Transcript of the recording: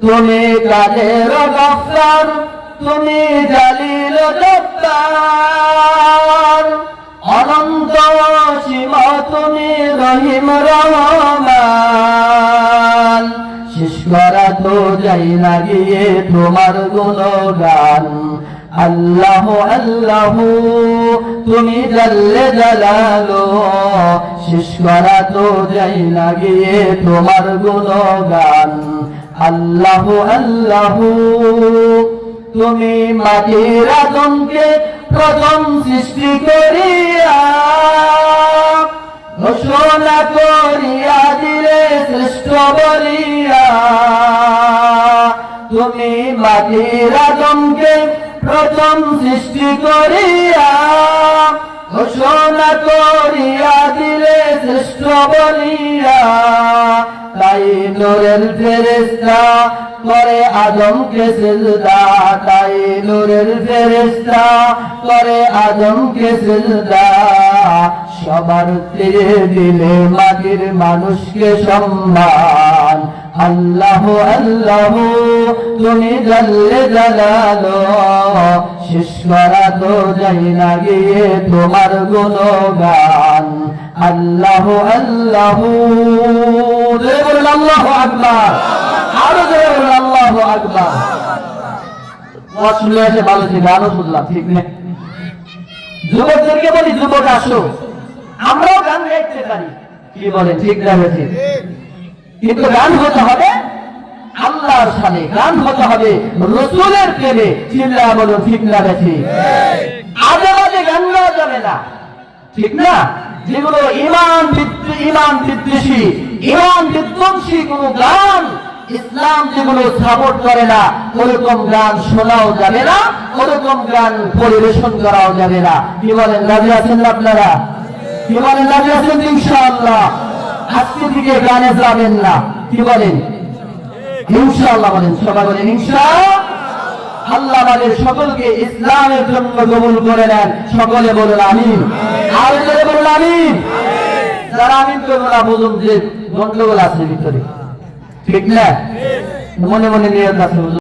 তুমি কাদের গফফার, তুমি জালিল জব্বার, অনন্ত সীমা তুমি রহিম রহমান। শেষ করা তো যাই না গিয়ে তোমার গুণগান। আল্লাহু আল্লাহু তুমি জাল্লে জালালো, শেষ করা তো যাই না গিয়ে তোমার গুণগান। আল্লাহু আল্লাহু তুমি মাটির আদমকে প্রথম সৃষ্টি করিয়া ঘোষণা করিয়া দিলে শ্রেষ্ঠ বলিয়া। তুমি মাটির আদমকে প্রথম সৃষ্টি করিয়া ঘোষণা করিয়া দিলে শ্রেষ্ঠ বলিয়া। তাই নূরের ফেরেশতা করে আদমকে সিজদা, তাই নূরের ফেরেশতা করে আদমকে সিজদা। সবার তীরে দিলে মাটির মানুষকে সম্মান। আল্লাহু আল্লাহু তুমি জাল্লে জালালো, শেষ করা তো যাই না গিয়ে তোমার গুণগান। আল্লাহু আল্লাহু বলুন আল্লাহু আকবার, আরো জোরে বলুন আল্লাহু আকবার। শুনলে এসে ভালো ছিল, গানও শুনলাম, ঠিক নেই? যুবকদেরকে বলি, যুবক আসো, আমরাও গান গাইতে পারি, কি বলেন? ঠিক না? কিন্তু গান হতে হবে আল্লাহর সানে, গান হতে হবে রাসূলের প্রেমে। চিল্লা বলুন ঠিক না? বেশি আজে বাজে গান গাওয়া যাবে না, ঠিক না? যেগুলো ইমান বিদ্বেষী, ইমান বিধ্বংসী কোন গান ইসলাম যেগুলো সাপোর্ট করে না, ওরকম গান শোনাও যাবে না, ওরকম গান পরিবেশন করাও যাবে না। কি বলেন? রাজি আছেন আপনারা? কি বলেন? রাজি আছেন ইনশাআল্লাহ? আজকে থেকে গানে যাবেন না, কি বলেন? ইনশাআল্লাহ বলেন, সবাই বলেন ইনশাআল্লাহ। আল্লাহ আমাদের সকলকে ইসলামের জন্য কবুল করে নেন, সকলে বলুন আমিন। আর জোরে বলুন আমিন। যারা আমিন করবে না বুঝুন যে গন্ডগোল আছে ভিতরে, ঠিক না? মনে মনে নিয়ত আছে।